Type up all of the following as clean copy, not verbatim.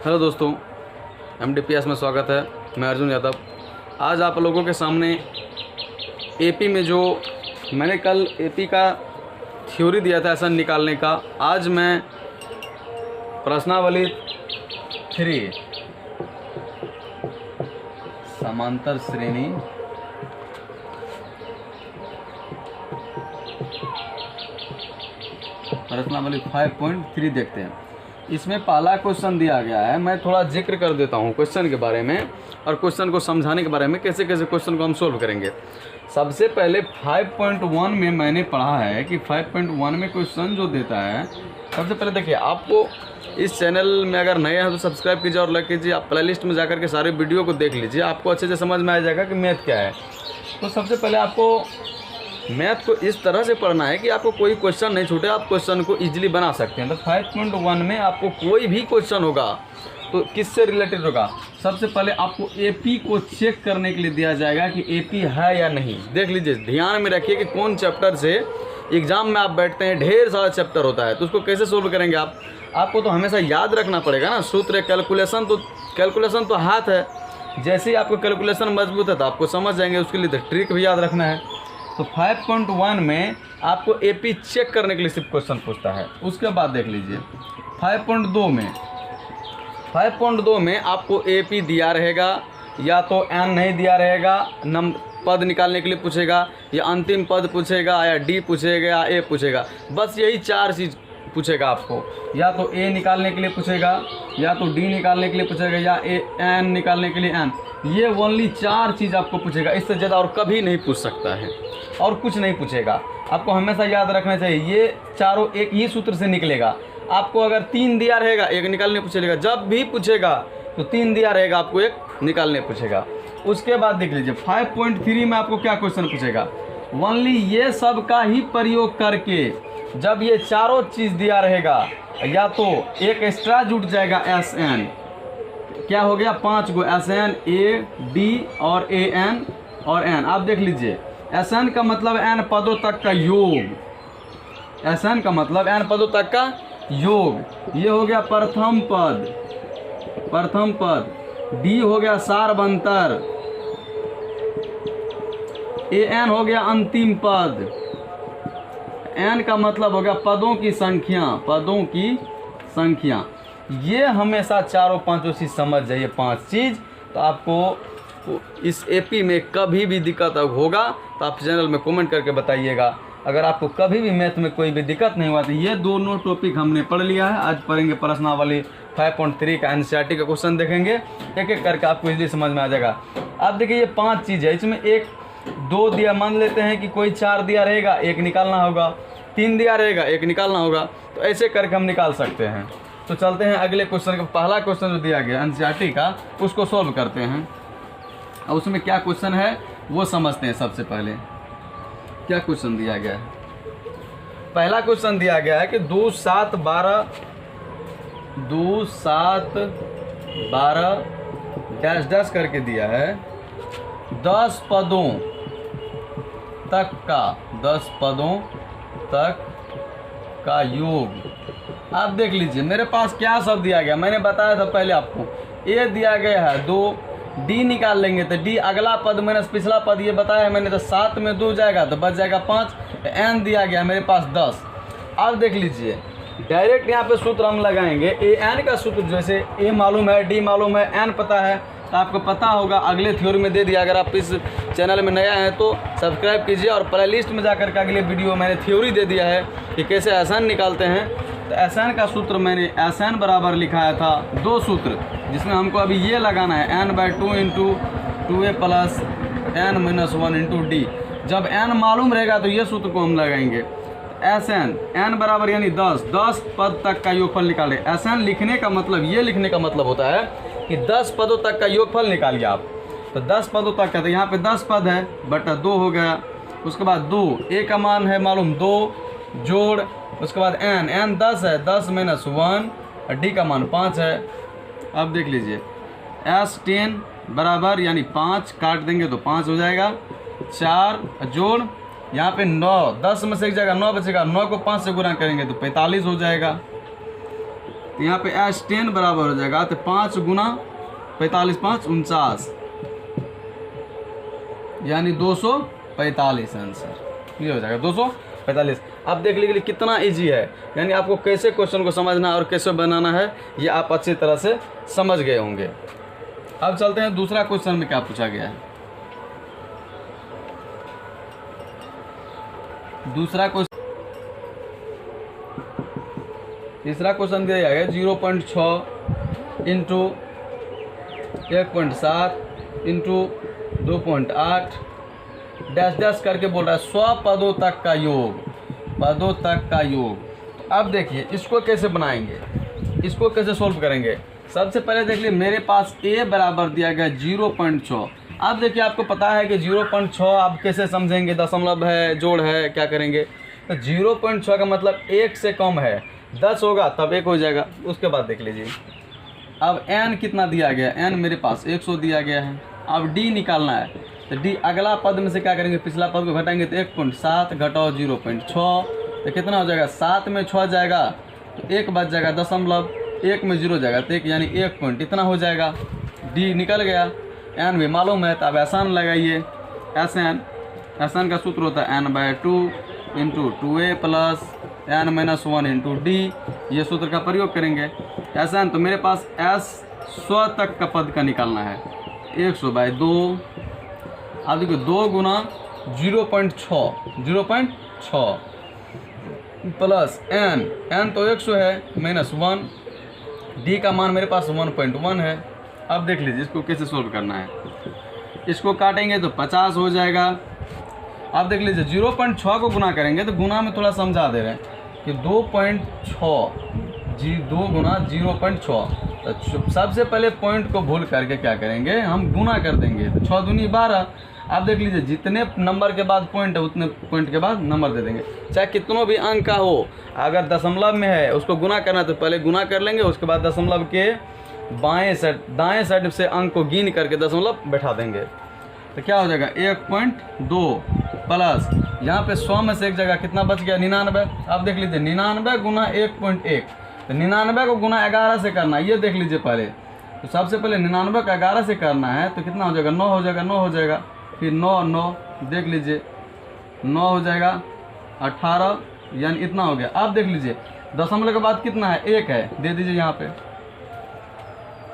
Hello दोस्तों, MDPS में स्वागत है। मैं अर्जुन यादव। आज आप लोगों के सामने एपी में जो मैंने कल एपी का थ्योरी दिया था एसएन निकालने का, आज मैं प्रश्नावली 3 समांतर श्रेणी प्रश्नावली 5.3 देखते हैं। इसमें पहला क्वेश्चन दिया गया है। मैं थोड़ा जिक्र कर देता हूँ क्वेश्चन के बारे में और क्वेश्चन को समझाने के बारे में, कैसे कैसे क्वेश्चन को हम सोल्व करेंगे। सबसे पहले 5.1 में मैंने पढ़ा है कि 5.1 में क्वेश्चन जो देता है, सबसे पहले देखिए, आपको इस चैनल में अगर नए हैं तो सब्सक्राइब कीजिए और लाइक कीजिए। आप प्ले लिस्ट में जाकर के सारे वीडियो को देख लीजिए, आपको अच्छे से समझ में आ जाएगा कि मैथ क्या है। तो सबसे पहले आपको मैथ को इस तरह से पढ़ना है कि आपको कोई क्वेश्चन नहीं छूटे, आप क्वेश्चन को इजीली बना सकते हैं। तो 5.1 में आपको कोई भी क्वेश्चन होगा तो किससे रिलेटेड होगा, सबसे पहले आपको एपी को चेक करने के लिए दिया जाएगा कि एपी है या नहीं। देख लीजिए, ध्यान में रखिए कि कौन चैप्टर से एग्जाम में आप बैठते हैं, ढेर सारा चैप्टर होता है, तो उसको कैसे सोल्व करेंगे आपको तो हमेशा याद रखना पड़ेगा ना। सूत्र कैलकुलेशन तो हाथ है, जैसे ही आपको कैलकुलेशन मजबूत है तो आपको समझ जाएंगे। उसके लिए तो ट्रिक भी याद रखना है। तो 5.1 में आपको एपी चेक करने के लिए सिर्फ क्वेश्चन पूछता है। उसके बाद देख लीजिए 5.2 में आपको एपी दिया रहेगा, या तो एन नहीं दिया रहेगा, पद निकालने के लिए पूछेगा, या अंतिम पद पूछेगा, या डी पूछेगा, या ए पूछेगा। बस यही 4 चीज़ पूछेगा आपको। या तो ए निकालने के लिए पूछेगा, या तो डी निकालने के लिए पूछेगा, या एन निकालने के लिए एन। ये ओनली 4 चीज़ आपको पूछेगा, इससे ज़्यादा और कभी नहीं पूछ सकता है, और कुछ नहीं पूछेगा। आपको हमेशा याद रखना चाहिए, ये चारों एक ही सूत्र से निकलेगा। आपको अगर 3 दिया रहेगा, एक निकालने पूछेगा, जब भी पूछेगा तो 3 दिया रहेगा, आपको एक निकालने पूछेगा। उसके बाद देख लीजिए 5.3 में आपको क्या क्वेश्चन पूछेगा, ओनली ये सब का ही प्रयोग करके, जब ये चारों चीज़ दिया रहेगा, या तो एक एक्स्ट्रा जुट जाएगा SN, क्या हो गया 5 गो SN, A, D और AN और N। आप देख लीजिए, SN का मतलब n पदों तक का योग, SN का मतलब n पदों तक का योग। ये हो गया प्रथम पद। D हो गया सारवंतर, AN हो गया अंतिम पद, N का मतलब हो गया पदों की संख्या। ये हमेशा चारों पांचों चीज़ समझ जाइए, 5 चीज़। तो आपको इस एपी में कभी भी दिक्कत होगा तो आप चैनल में कमेंट करके बताइएगा। अगर आपको कभी भी मैथ में कोई भी दिक्कत नहीं हुआ तो ये दोनों टॉपिक हमने पढ़ लिया है। आज पढ़ेंगे प्रश्नावली 5.3 का एनसीईआरटी का क्वेश्चन देखेंगे, एक एक करके आपको इजीली समझ में आ जाएगा। अब देखिए, ये 5 चीज़ है, इसमें 1 2 दिया, मान लेते हैं कि कोई 4 दिया रहेगा, 1 निकालना होगा, 3 दिया रहेगा, 1 निकालना होगा। तो ऐसे करके हम निकाल सकते हैं। तो चलते हैं अगले क्वेश्चन का। पहला क्वेश्चन जो दिया गया एनसीईआरटी का, उसको सॉल्व करते हैं। अब उसमें क्या क्वेश्चन है वो समझते हैं। सबसे पहले क्या क्वेश्चन दिया गया है। पहला क्वेश्चन दिया गया है कि 2 7 12 डैश डैश करके दिया है 10 पदों तक का योग। आप देख लीजिए, मेरे पास क्या सब दिया गया, मैंने बताया था पहले आपको। ए दिया गया है 2, डी निकाल लेंगे तो डी अगला पद माइनस पिछला पद, ये बताया है मैंने। तो 7 में 2 जाएगा तो बच जाएगा 5। एन दिया गया मेरे पास 10। अब देख लीजिए, डायरेक्ट यहाँ पे सूत्र हम लगाएंगे। ए एन का सूत्र, जैसे ए मालूम है, डी मालूम है, एन पता है, तो आपको पता होगा, अगले थ्योरी में दे दिया। अगर आप इस चैनल में नया हैं तो सब्सक्राइब कीजिए और प्ले लिस्ट में जाकर के अगले वीडियो मैंने थ्योरी दे दिया है कि कैसे एसएन निकालते हैं। तो एसएन का सूत्र मैंने एसएन बराबर लिखाया था 2 सूत्र, जिसमें हमको अभी ये लगाना है n/2 × 2a + n-1 × d। जब n मालूम रहेगा तो ये सूत्र को हम लगाएंगे। SN n बराबर यानी 10 पद तक का योगफल निकालें। SN लिखने का मतलब, ये लिखने का मतलब होता है कि 10 पदों तक का योगफल निकालिए आप। तो 10 पदों तक का, तो यहाँ पे 10 पद है बटा 2 हो गया। उसके बाद 2, a का मान है मालूम 2 जोड़, उसके बाद n 10 है, 10 - 1, और d का मान 5 है। अब देख लीजिए, S10 बराबर यानी 5 काट देंगे तो 5 हो जाएगा, 4 जोड़ यहाँ पे 9, 10 में से एक जगह 9 बचेगा, 9 को 5 से गुणा करेंगे तो 45 हो जाएगा। तो यहाँ पे S10 बराबर हो जाएगा, तो 5 गुना 45, 5 49, यानी 245 आंसर ये हो जाएगा 245। अब देख लीजिए कितना इजी है, यानी आपको कैसे क्वेश्चन को समझना और कैसे बनाना है ये आप अच्छी तरह से समझ गए होंगे। अब चलते हैं दूसरा क्वेश्चन में क्या पूछा गया है। दूसरा क्वेश्चन, तीसरा क्वेश्चन दिया गया है 0.6 इंटू 1.7 इंटू 2.8 डैश डैश करके बोल रहा है 100 पदों तक का योग, पदों तक का योग। अब देखिए इसको कैसे बनाएंगे, इसको कैसे सोल्व करेंगे। सबसे पहले देख लीजिए मेरे पास a बराबर दिया गया 0.6। अब देखिए आपको पता है कि 0.6 आप कैसे समझेंगे, दशमलव है, जोड़ है, क्या करेंगे। तो 0.6 का मतलब 1 से कम है, 10 होगा तब 1 हो जाएगा। उसके बाद देख लीजिए अब n कितना दिया गया, n मेरे पास 100 दिया गया है। अब d निकालना है, तो d अगला पद में से क्या करेंगे, पिछला पद को घटाएंगे तो 1.7 घटाओ 0.6 तो कितना हो जाएगा, 7 में 6 जाएगा तो 1 बच जाएगा, दशमलव 1 में 0 जाएगा तो 1 यानी 1 पॉइंट इतना हो जाएगा। d निकल गया, n भी मालूम है तो अब आसान लगाइए। एन का सूत्र होता है n/2 into 2a plus n-1 into D, ये सूत्र का प्रयोग करेंगे। एन तो मेरे पास s 100 तक का पद का निकालना है, 100/2। अब देखिए 2 गुना 0.6 प्लस n तो 100 है -1, d का मान मेरे पास 1.1 है। अब देख लीजिए इसको कैसे सोल्व करना है, इसको काटेंगे तो 50 हो जाएगा। अब देख लीजिए 0.6 को गुना करेंगे तो गुना में थोड़ा समझा दे रहे हैं कि 2.6 2 गुना 0.6। तो सबसे पहले पॉइंट को भूल करके क्या करेंगे, हम गुना कर देंगे तो 6 दूनी 12। आप देख लीजिए जितने नंबर के बाद पॉइंट है उतने पॉइंट के बाद नंबर दे देंगे, चाहे कितनों भी अंक का हो। अगर दशमलव में है उसको गुना करना तो पहले गुना कर लेंगे, उसके बाद दशमलव के दाएं साइड से अंक को गिन करके दशमलव बैठा देंगे तो क्या हो जाएगा 1.2 प्लस यहाँ पे 100 में से एक जगह कितना बच गया 99। अब देख लीजिए 99 गुना 1.1, तो 99 को गुना 11 से करना है, ये देख लीजिए पहले। तो सबसे पहले 99 का 11 से करना है तो कितना हो जाएगा 9 हो जाएगा, 9 हो जाएगा, फिर 9 देख लीजिए 9 हो जाएगा 18, यानी इतना हो गया। अब देख लीजिए दशमलव के बाद कितना है 1 है, दे दीजिए यहाँ पे,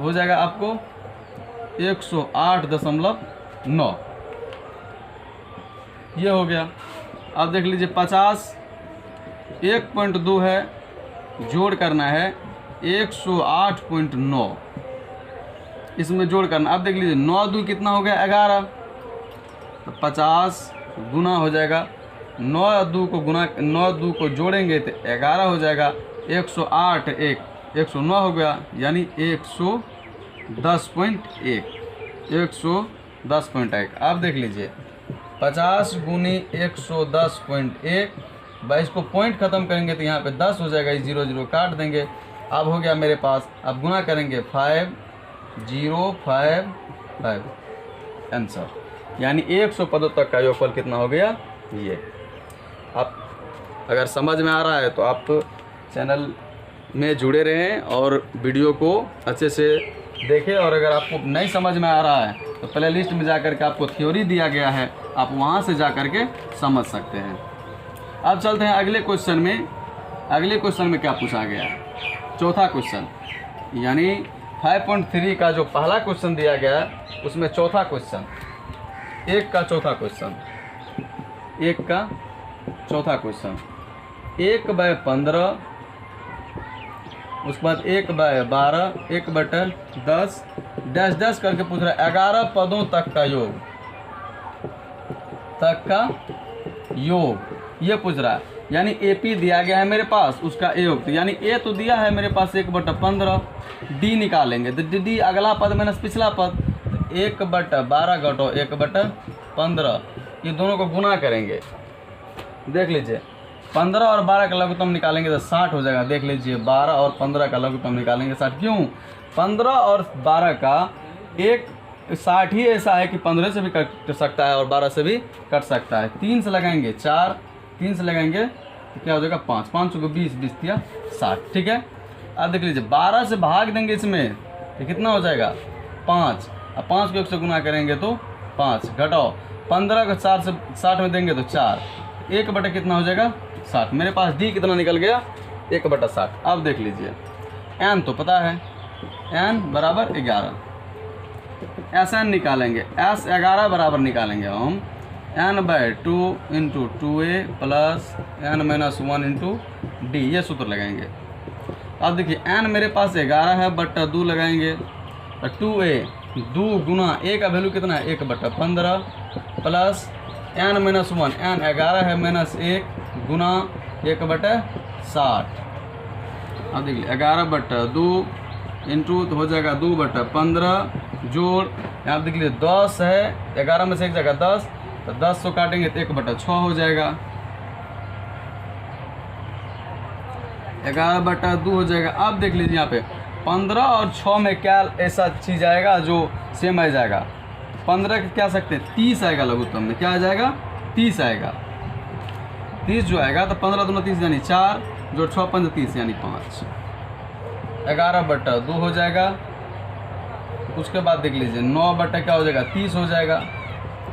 हो जाएगा आपको 108.9, ये हो गया। अब देख लीजिए 50 1.2 है, जोड़ करना है 108.9, इसमें जोड़ करना। अब देख लीजिए 9 2 कितना हो गया 11, तो 50 गुना हो जाएगा 9 2 को जोड़ेंगे तो 11 हो जाएगा, 108 109 हो गया, यानी 110.1। अब देख लीजिए 50 गुनी 110.1, 22 को पॉइंट ख़त्म करेंगे तो यहाँ पे 10 हो जाएगा, 0 0 काट देंगे। अब हो गया मेरे पास, अब गुना करेंगे 5055 आंसर, यानी 100 पदों तक का योगफल कितना हो गया ये। आप अगर समझ में आ रहा है तो आप चैनल में जुड़े रहें और वीडियो को अच्छे से देखें, और अगर आपको नहीं समझ में आ रहा है तो प्ले लिस्ट में जाकर के आपको थ्योरी दिया गया है, आप वहां से जा कर के समझ सकते हैं। अब चलते हैं अगले क्वेश्चन में। अगले क्वेश्चन में क्या पूछा गया, चौथा क्वेश्चन, यानी 5.3 का जो पहला क्वेश्चन दिया गया उसमें चौथा क्वेश्चन, 1 का चौथा क्वेश्चन, 1 का चौथा क्वेश्चन, 1/15, उसके बाद 1/12, 1/10 डैश डैश करके पूछ रहा है 11 पदों तक का योग, ये पूछ रहा है। यानी AP दिया गया है मेरे पास, उसका योग, तो यानी A तो दिया है मेरे पास 1/15, D निकालेंगे तो D अगला पद माइनस पिछला पद, 1/12 घटो 1/15, ये दोनों को गुना करेंगे। देख लीजिए 15 और 12 का लघुत्तम निकालेंगे तो 60 हो जाएगा। देख लीजिए 12 और 15 का लघुत्तम निकालेंगे 60, क्यों 15 और 12 का एक 60 ही ऐसा है कि 15 से भी कट सकता है और 12 से भी कट सकता है। 3 से लगाएंगे 4, 3 से लगाएंगे तो क्या हो जाएगा 5, 5 को 20, 20 दिया 60, ठीक है। अब देख लीजिए 12 से भाग देंगे इसमें तो कितना हो जाएगा 5। अब 5 को 1 से गुना करेंगे तो 5, घटाओ 15 को 4 से 60 में देंगे तो 4, 1/, कितना हो जाएगा 60। मेरे पास डी कितना निकल गया 1/60। अब देख लीजिए एन तो पता है, एन बराबर 11, एस एन निकालेंगे, एस 11 बराबर निकालेंगे हम n/2 into 2a plus n-1 into D, ये सूत्र लगाएंगे। अब देखिए n मेरे पास 11 है बट्टा 2 लगाएंगे, 2a 2 गुना a का वैल्यू कितना है 1/15 प्लस n-1, n 11 है -1 गुना 1/60। अब देखिए 11/2 इंटू तो हो जाएगा 2/15 जोड़, यहाँ देख लीजिए 10 है, 11 में से एक जगह 10, तो 10 को काटेंगे तो 1/6 हो जाएगा, 11/2 हो जाएगा। अब देख लीजिए यहाँ पे 15 और 6 में क्या ऐसा चीज़ आएगा जो सेम आ जाएगा, 15 क्या सकते हैं 30 आएगा, लघुत्तम में क्या आ जाएगा 30 आएगा, 30 जो आएगा तो 15 दूना 30 यानी 4 जो 6 5 30 यानी 5, 11/2 हो जाएगा। उसके बाद देख लीजिए 9 क्या हो जाएगा 30 हो जाएगा,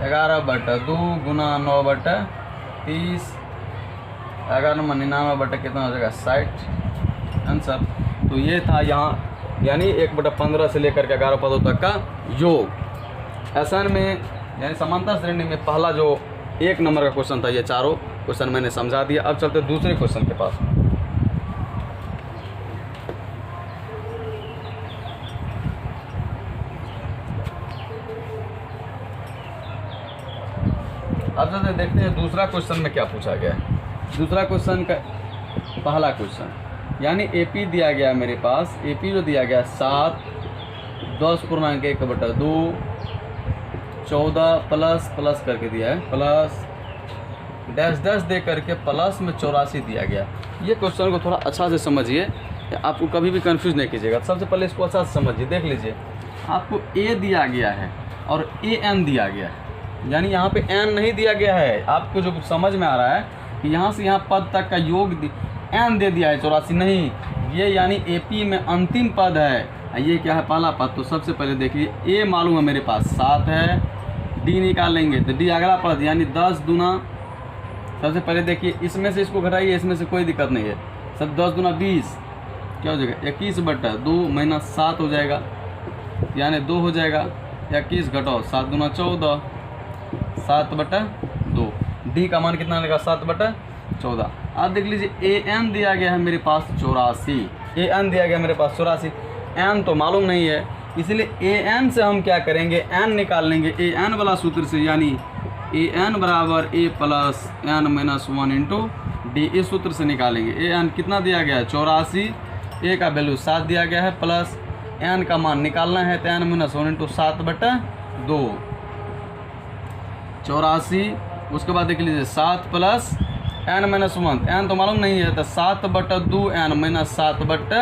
11/2 गुना 9/30, 11/99 कितना हो जाएगा 60 आंसर। तो ये था यहाँ यानी 1/15 से लेकर के 11 पदों तक का योग। एसएन में यानी समांतर श्रेणी में पहला जो 1 नंबर का क्वेश्चन था, ये चारों क्वेश्चन मैंने समझा दिया। अब चलते दूसरे क्वेश्चन के पास। अब चलते देखते हैं दूसरा क्वेश्चन में क्या पूछा गया है। दूसरा क्वेश्चन का पहला क्वेश्चन यानी एपी दिया गया मेरे पास, एपी जो दिया गया 7 10.1/2 14 प्लस करके दिया है, प्लस डैश दे करके प्लस में 84 दिया गया। ये क्वेश्चन को थोड़ा अच्छा से समझिए, आपको कभी भी कंफ्यूज नहीं कीजिएगा। सबसे पहले इसको अच्छा से समझिए, देख लीजिए आपको ए दिया गया है और ए एन दिया गया है, यानी यहाँ पे एन नहीं दिया गया है। आपको जो समझ में आ रहा है कि यहाँ से यहाँ पद तक का योग एन दे दिया है 84, नहीं, ये यानी एपी में अंतिम पद है। ये क्या है पहला पद। तो सबसे पहले देखिए ए मालूम है मेरे पास 7 है, डी निकाल लेंगे तो डी अगला पद यानी 10 दूना, सबसे पहले देखिए इसमें से इसको घटाइए, इसमें से कोई दिक्कत नहीं है, सब 10 दूना 20 क्या हो जाएगा 21/2 - 7 हो जाएगा, यानी 2 हो जाएगा, 21 घटाओ 7 दूना 14 7/2, डी का मान कितना लगेगा 7/14। अब देख लीजिए ए एन दिया गया है मेरे पास 84, ए एन दिया गया मेरे पास 84, एन तो मालूम नहीं है, इसलिए ए एन से हम क्या करेंगे एन निकाल लेंगे ए एन वाला सूत्र से, यानी ए एन बराबर ए प्लस n-1 इंटू डी, इस सूत्र से निकालेंगे। ए एन कितना दिया गया है 84, ए का वैल्यू 7 दिया गया है, प्लस एन का मान निकालना है तो n-1 इंटू 7/2 84। उसके बाद देख लीजिए 7 प्लस n-1, एन तो मालूम नहीं है तो 7/2 n - 7/2